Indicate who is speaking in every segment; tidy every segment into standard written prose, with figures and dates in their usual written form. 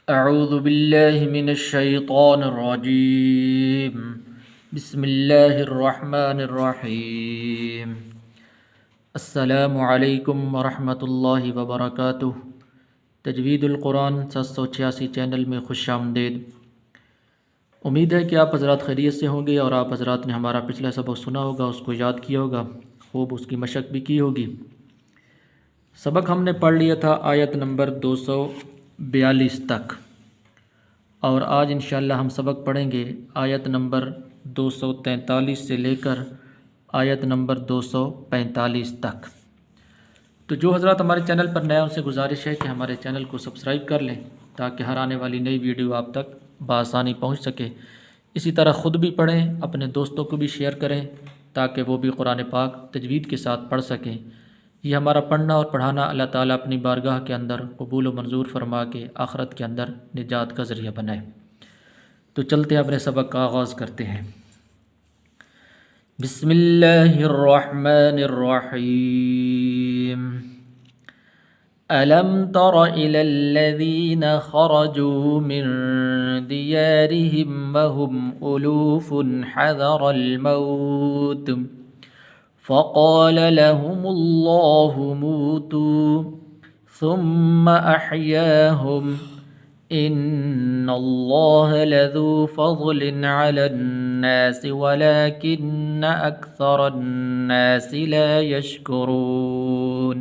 Speaker 1: اعوذ باللہ من الشیطان الرجیم بسم اللہ الرحمن الرحیم السلام علیکم ورحمۃ اللہ وبرکاتہ۔ تجوید القرآن 786 چینل میں خوش آمدید۔ امید ہے کہ آپ حضرات خیریت سے ہوں گے اور آپ حضرات نے ہمارا پچھلا سبق سنا ہوگا، اس کو یاد کیا ہوگا، خوب اس کی مشق بھی کی ہوگی۔ سبق ہم نے پڑھ لیا تھا آیت نمبر 242 تک، اور آج انشاءاللہ ہم سبق پڑھیں گے آیت نمبر 243 سے لے کر آیت نمبر 245 تک۔ تو جو حضرات ہمارے چینل پر نئے ہیں ان سے گزارش ہے کہ ہمارے چینل کو سبسکرائب کر لیں تاکہ ہر آنے والی نئی ویڈیو آپ تک بآسانی پہنچ سکے۔ اسی طرح خود بھی پڑھیں، اپنے دوستوں کو بھی شیئر کریں تاکہ وہ بھی قرآن پاک تجوید کے ساتھ پڑھ سکیں۔ یہ ہمارا پڑھنا اور پڑھانا اللہ تعالیٰ اپنی بارگاہ کے اندر قبول و منظور فرما کے آخرت کے اندر نجات کا ذریعہ بنائے۔ تو چلتے ہیں، اپنے سبق کا آغاز کرتے ہیں۔ بسم اللہ الرحمن الرحیم۔ أَلَمْ تَرَ إِلَى الَّذِينَ خَرَجُوا مِن دِيَارِهِمْ وَهُمْ أُلُوفٌ حَذَرَ الْمَوْتِ فَقَالَ لَهُمُ اللَّهُ مُوتُوا ثُمَّ أَحْيَاهُمْ إِنَّ اللَّهَ لَذُو فَضْلٍ عَلَى النَّاسِ وَلَكِنَّ أَكْثَرَ النَّاسِ لَا يَشْكُرُونَ۔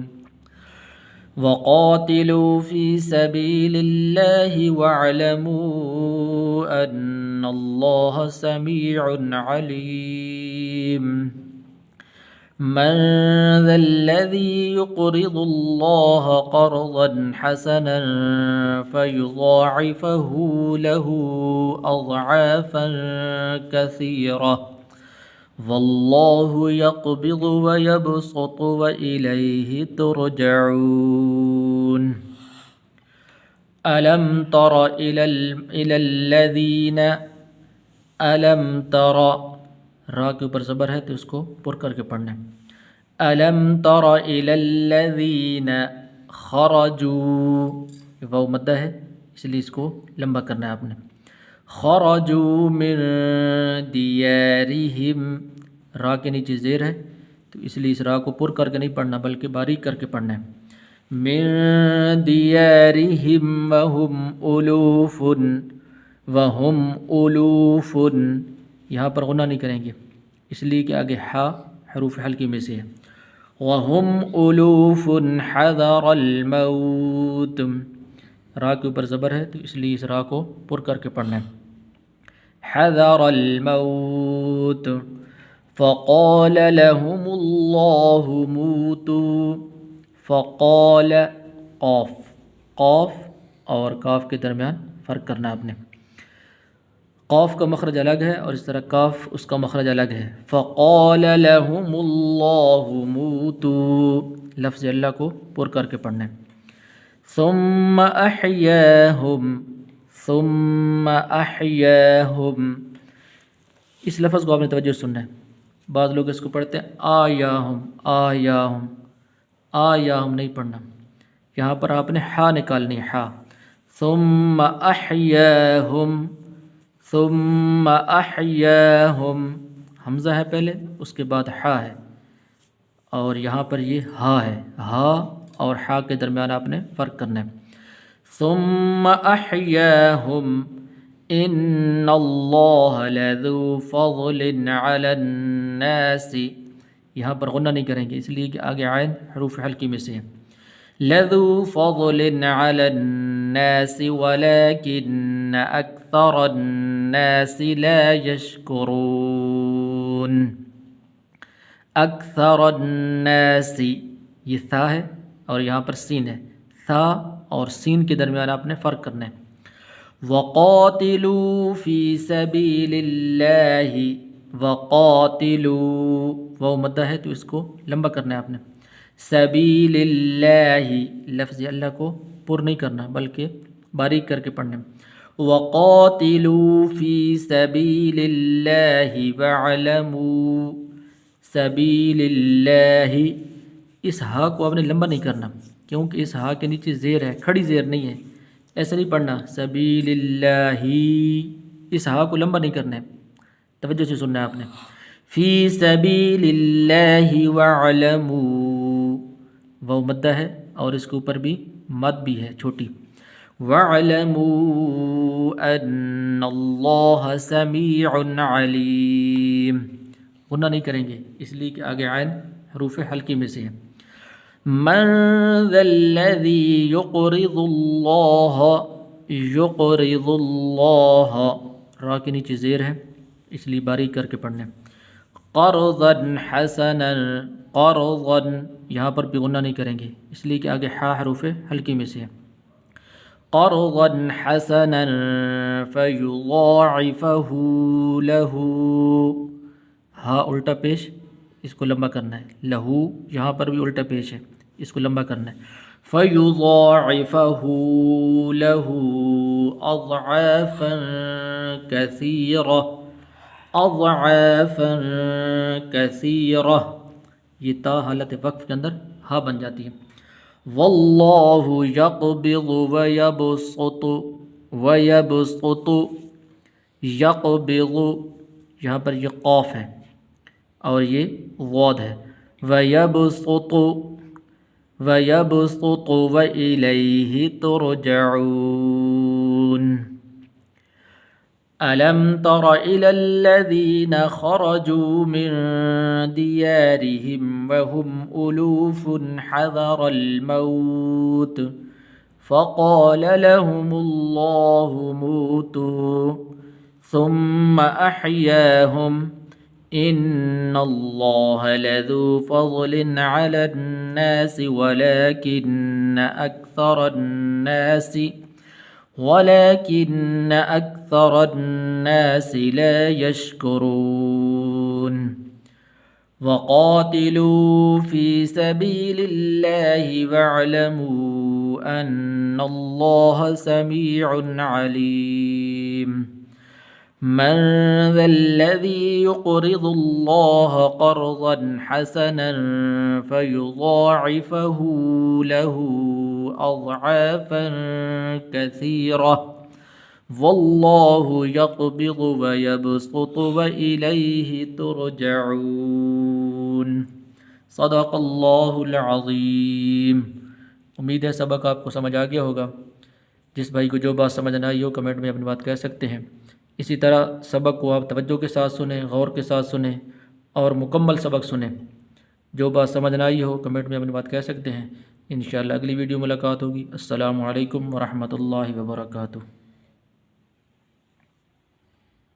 Speaker 1: وَقَاتِلُوا فِي سَبِيلِ اللَّهِ وَاعْلَمُوا أَنَّ اللَّهَ سَمِيعٌ عَلِيمٌ۔ مَنْ ذَا الَّذِي يُقْرِضُ اللَّهَ قَرْضًا حَسَنًا فَيُضَاعِفَهُ لَهُ أَضْعَافًا كَثِيرَةً وَاللَّهُ يَقْبِضُ وَيَبْسُطُ وَإِلَيْهِ تُرْجَعُونَ۔ أَلَمْ تَرَ إِلَى الَّذِينَ، أَلَمْ تَرَ، را کے اوپر زبر ہے تو اس کو پر کر کے پڑھنا ہے۔ أَلَمْ تَرَ إِلَى الَّذِينَ خَرَجُوا، واو مدہ ہے اس لیے اس کو لمبا کرنا ہے آپ نے۔ خَرَجُوا مِن دِيَارِهِمْ، را کے نیچے زیر ہے تو اس لیے اس را کو پر کر کے نہیں پڑھنا بلکہ باریک کر کے پڑھنا ہے۔ مِن دِيَارِهِمْ وَهُمْ أُلُوفٌ، وَهُمْ أُلُوفٌ، یہاں پر غنہ نہیں کریں گے اس لیے کہ آگے حا حروف حلقی میں سے ہے۔ وَهُمْ أُلُوفٌ حَذَرَ الْمَوْتِ، را کے اوپر زبر ہے تو اس لیے اس را کو پر کر کے پڑھنا ہے۔ حَذَرَ الْمَوْتِ فَقَالَ لَهُمُ اللَّهُ مُوتُوا، فَقَالَ، قاف، قاف اور کاف کے درمیان فرق کرنا آپ نے۔ قاف کا مخرج الگ ہے اور اس طرح کاف اس کا مخرج الگ ہے۔ فَقَالَ لَهُمُ اللَّهُ مُوتُوا، لفظ اللہ کو پر کر کے پڑھنا ہے۔ ثُمَّ أَحْيَاهُمْ، ثُمَّ أَحْيَاهُمْ، اس لفظ کو آپ نے توجہ سننا ہے۔ بعض لوگ اس کو پڑھتے ہیں آیاہم، آیاہم، آیاہم نہیں پڑھنا، یہاں پر آپ نے حا نکالنی، حا۔ ثُمَّ أَحْيَاهُمْ، ثُمَّ أَحْيَاهُمْ، حمزہ ہے پہلے اس کے بعد حا ہے اور یہاں پر یہ ہا ہے، ہا اور حا کے درمیان آپ نے فرق کرنا ہے۔ ثُمَّ أَحْيَاهُمْ إِنَّ اللَّهَ لَذُو فَضْلٍ عَلَى النَّاسِ، یہاں پر غنہ نہیں کریں گے اس لیے کہ آگے عین حروف حلقی میں سے ہے۔ لَذُو فَضْلٍ عَلَى النَّاسِ وَلَكِنَّ أَكْثَرَ النَّاسِ لَا يَشْكُرُونَ۔ أَكْثَرَ النَّاسِ، یہ ثا ہے اور یہاں پر سین ہے، ثا اور سین کے درمیان آپ نے فرق کرنا ہے۔ وَقَاتِلُوا فِي سَبِيلِ اللَّهِ، وَقَاتِلُوا، واو مدہ ہے تو اس کو لمبا کرنا ہے آپ نے۔ سبیل اللہ، لفظ اللہ کو پر نہیں کرنا بلکہ باریک کر کے پڑھنا ہے۔ وَقَاتِلُوا فِي سَبِيلِ اللَّهِ وَاعْلَمُوا، سبیل اللہ، اس ہا کو آپ نے لمبا نہیں کرنا کیونکہ اس ہا کے نیچے زیر ہے، کھڑی زیر نہیں ہے، ایسے نہیں پڑھنا سبیل اللہ، اس ہا کو لمبا نہیں کرنا ہے، توجہ سے سننا ہے آپ نے. فی سبیل اللہ وَاعْلَمُوا، وہ مدہ ہے اور اس کے اوپر بھی مد بھی ہے چھوٹی. وَاعْلَمُوا أَنَّ اللَّهَ سَمِيعٌ عَلِيمٌ، غنہ نہیں کریں گے اس لیے کہ آگے عین حروف حلقی میں سے ہے. من ذا الذی یقرض اللہ، یقرض اللہ، را کے نیچے زیر ہے اس لیے باریک کر کے پڑھنے. قرضا حسنا، قرضا یہاں پر بھی غنہ نہیں کریں گے اس لیے کہ آگے حا حروف حلقی میں سے ہے. قرضا حسنا فیضاعفہ لہ، ہا الٹا پیش اس کو لمبا کرنا ہے. لہو یہاں پر بھی الٹا پیش ہے اس کو لمبا کرنا ہے. فیضاعفہ لہ اضعافا کثیرہ، اضعافا کثیرہ، یہ تا حالت وقف کے اندر ہا بن جاتی ہے. واللہ یقبض ویبسط، ویبسط، یقبض یہاں پر یہ قاف ہے اور یہ ضاد ہے. ویبسط، ویبسط وإلیہ ترجعون. ألم تر إلى الذين خرجوا من ديارهم وهم ألوف حذر الموت فقال لهم الله موتوا ثم أحياهم إن الله لذو فضل على الناس ولكن أكثر الناس لا يشكرون. وقاتلوا في سبيل الله واعلموا أن الله سميع عليم. من ذا الذي يقرض الله قرضا حسنا فيضاعفه له أضعافا كثيرة والله يقبض ويبسط وإليه ترجعون. صدق اللہ العظیم. امید ہے سبق آپ کو سمجھ آ گیا ہوگا. جس بھائی کو جو بات سمجھ نہ آئی ہو کمنٹ میں اپنی بات کہہ سکتے ہیں. اسی طرح سبق کو آپ توجہ کے ساتھ سنیں، غور کے ساتھ سنیں اور مکمل سبق سنیں. جو بات سمجھ نہ آئی ہو کمنٹ میں اپنی بات کہہ سکتے ہیں. انشاءاللہ اگلی ویڈیو ملاقات ہوگی. السلام علیکم ورحمۃ اللہ وبرکاتہ.